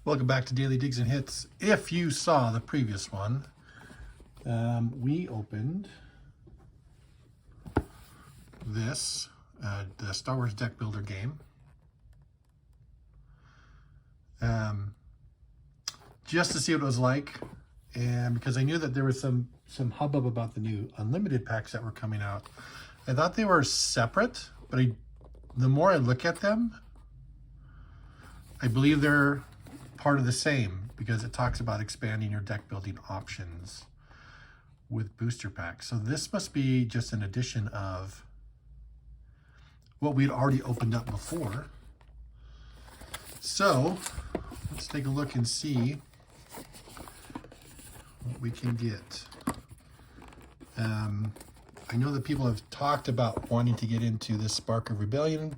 Welcome back to Daily Digs and Hits. If you saw the previous one, we opened this, the Star Wars deck builder game. Just to see what it was like, and because I knew that there was some hubbub about the new unlimited packs that were coming out. I thought they were separate, but the more I look at them, I believe they're part of the same, because it talks about expanding your deck building options with booster packs. So this must be just an addition of what we'd already opened up before. So let's take a look and see what we can get. I know that people have talked about wanting to get into this Spark of Rebellion,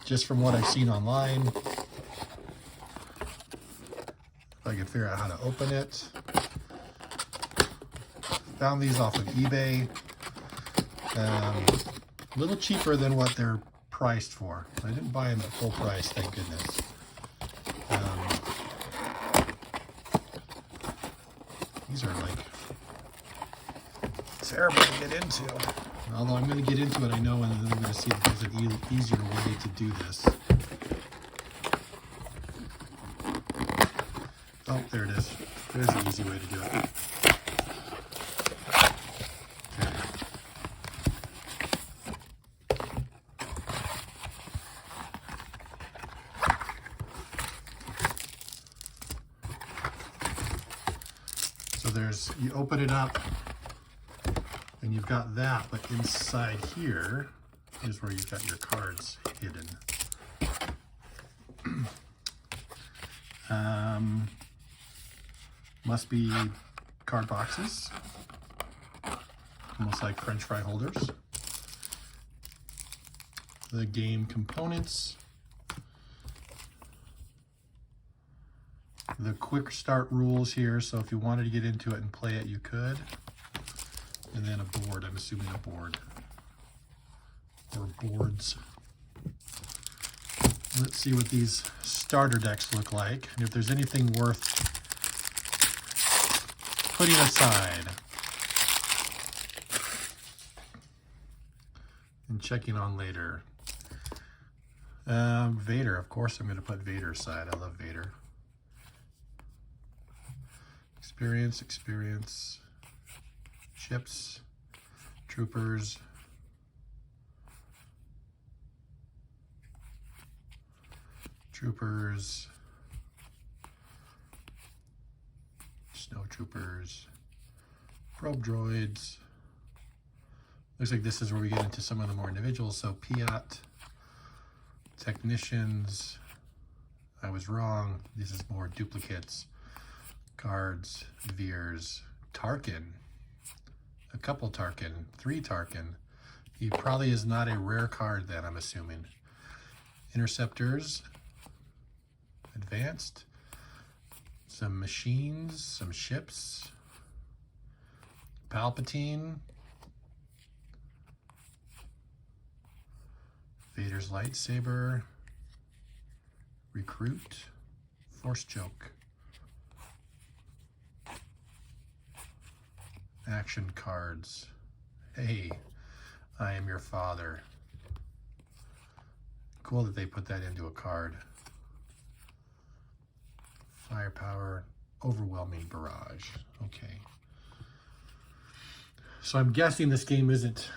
just from what I've seen online. If I can figure out how to open it. Found these off of eBay. A little cheaper than what they're priced for. I didn't buy them at full price, thank goodness. These are like terrible to get into. Although I'm going to get into it, I know, and then I'm going to see if there's an easier way to do this. Oh, there it is. There's an easy way to do it. So you open it up, and you've got that, but inside here is where you've got your cards hidden. Must be card boxes, almost like French fry holders. The game components, the quick start rules here, so if you wanted to get into it and play it, you could. And then a board, I'm assuming a board, or boards. Let's see what these starter decks look like, and if there's anything worth putting aside and checking on later. Vader, of course I'm going to put Vader aside. I love Vader. Experience. Ships, troopers, snow troopers, probe droids. Looks like this is where we get into some of the more individuals. So Piat, technicians. I was wrong. This is more duplicates, cards, Veers, Tarkin. A couple Tarkin, 3 Tarkin. He probably is not a rare card then, I'm assuming. Interceptors, advanced, some machines, some ships, Palpatine, Vader's lightsaber, recruit, force choke, action cards. Hey, I am your father. Cool that they put that into a card. Firepower, overwhelming barrage. Okay. So I'm guessing this game isn't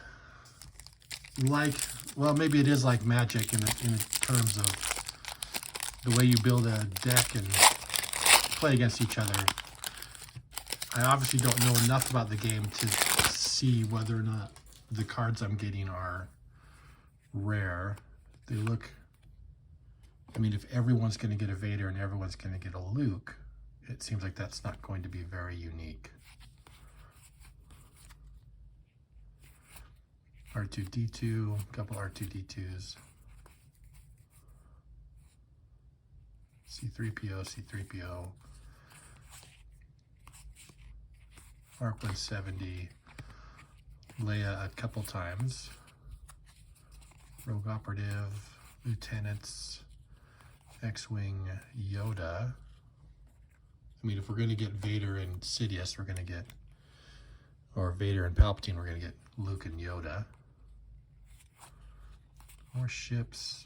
like, well, maybe it is like Magic in terms of the way you build a deck and play against each other. I obviously don't know enough about the game to see whether or not the cards I'm getting are rare. They look, I mean, if everyone's going to get a Vader and everyone's going to get a Luke, it seems like that's not going to be very unique. R2-D2, a couple R2-D2s. C-3PO. Mark 170, Leia a couple times, Rogue Operative, Lieutenants, X-Wing Yoda. I mean, if we're going to get Vader and Sidious, we're going to get, or Vader and Palpatine, we're going to get Luke and Yoda. More ships.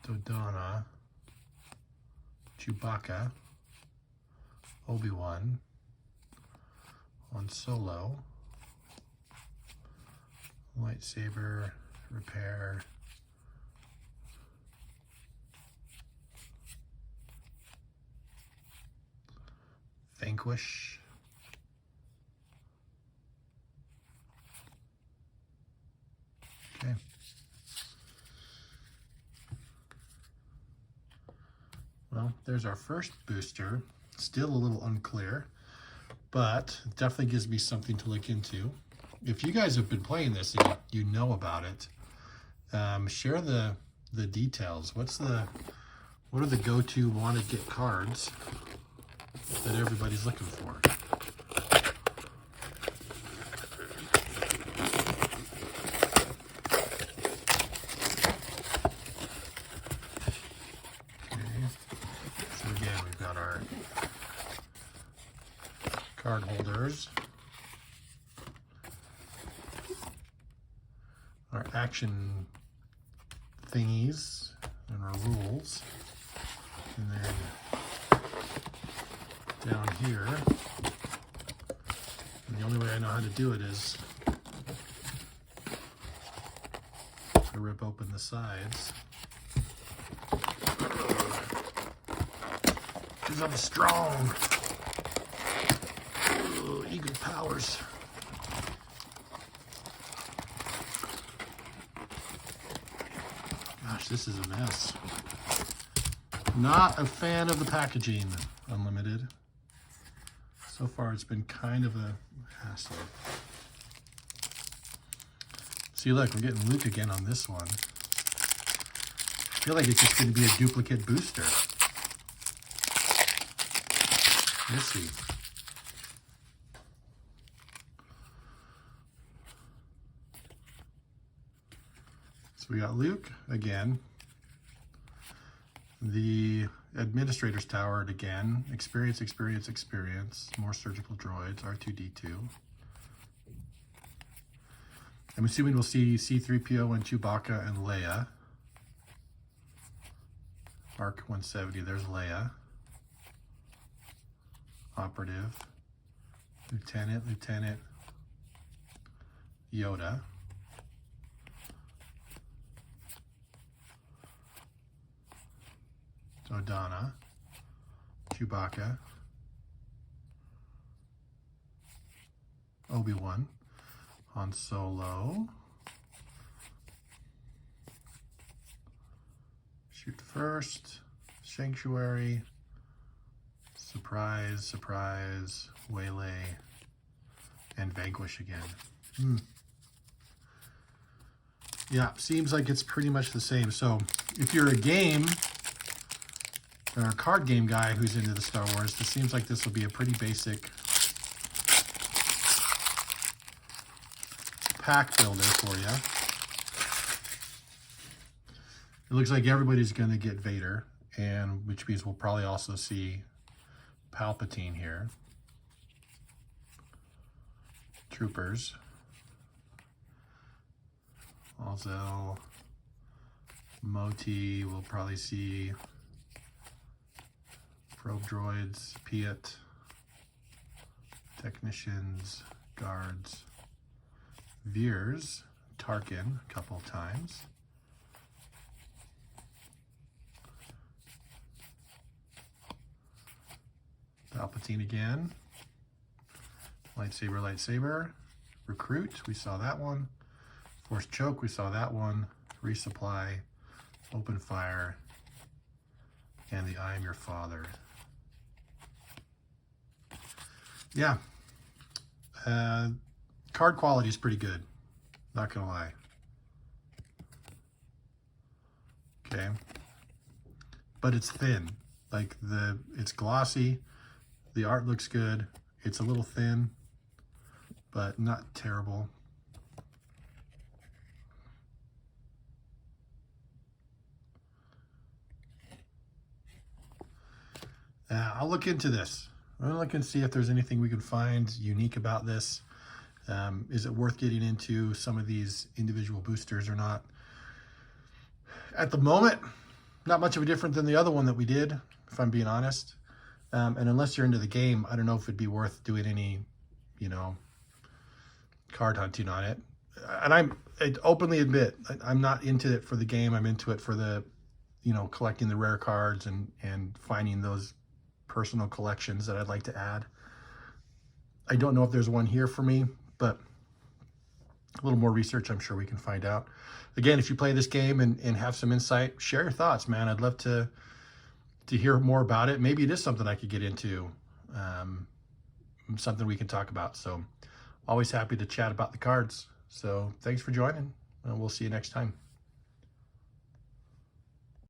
Dodonna. Chewbacca. Obi-Wan. Han Solo. Lightsaber. Repair. Vanquish. Okay. Well, there's our first booster. Still a little unclear, but it definitely gives me something to look into. If you guys have been playing this and you know about it, share the details. What are the go-to want to get cards that everybody's looking for? Card holders, our action thingies, and our rules, and then down here, and the only way I know how to do it is to rip open the sides, because I'm strong. Eagle powers. Gosh, this is a mess. Not a fan of the packaging, Unlimited. So far, it's been kind of a hassle. See, look, we're getting Luke again on this one. I feel like it's just going to be a duplicate booster. We'll see. We got Luke again, the Administrator's Tower again, experience, more surgical droids, R2-D2. I'm assuming we'll see C-3PO and Chewbacca and Leia. Arc 170, there's Leia. Operative, Lieutenant Yoda. Dodonna, Chewbacca, Obi-Wan, Han Solo, Shoot First, Sanctuary, Surprise, Waylay, and Vanquish again. Yeah, seems like it's pretty much the same. So if you're a game or a card game guy who's into the Star Wars, this seems like this will be a pretty basic pack builder for you. It looks like everybody's going to get Vader, and which means we'll probably also see Palpatine here. Troopers. Alzel. Moti, we'll probably see probe droids, Piet, technicians, guards, Veers, Tarkin a couple of times. Palpatine again. Lightsaber. Recruit, we saw that one. Force Choke, we saw that one. Resupply, Open Fire, and the I Am Your Father. Yeah. Card quality is pretty good. Not gonna lie. Okay. But it's thin. Like it's glossy. The art looks good. It's a little thin, but not terrible. I'll look into this. I'm gonna look and see if there's anything we can find unique about this. Is it worth getting into some of these individual boosters or not? At the moment, not much of a different than the other one that we did, if I'm being honest. And unless you're into the game, I don't know if it'd be worth doing any, card hunting on it. And I openly admit, I'm not into it for the game. I'm into it for the, collecting the rare cards and finding those personal collections that I'd like to add. I don't know if there's one here for me, but a little more research, I'm sure we can find out. Again, if you play this game and have some insight, share your thoughts, man. I'd love to hear more about it. Maybe it is something I could get into, something we can talk about. So always happy to chat about the cards. So thanks for joining, and we'll see you next time.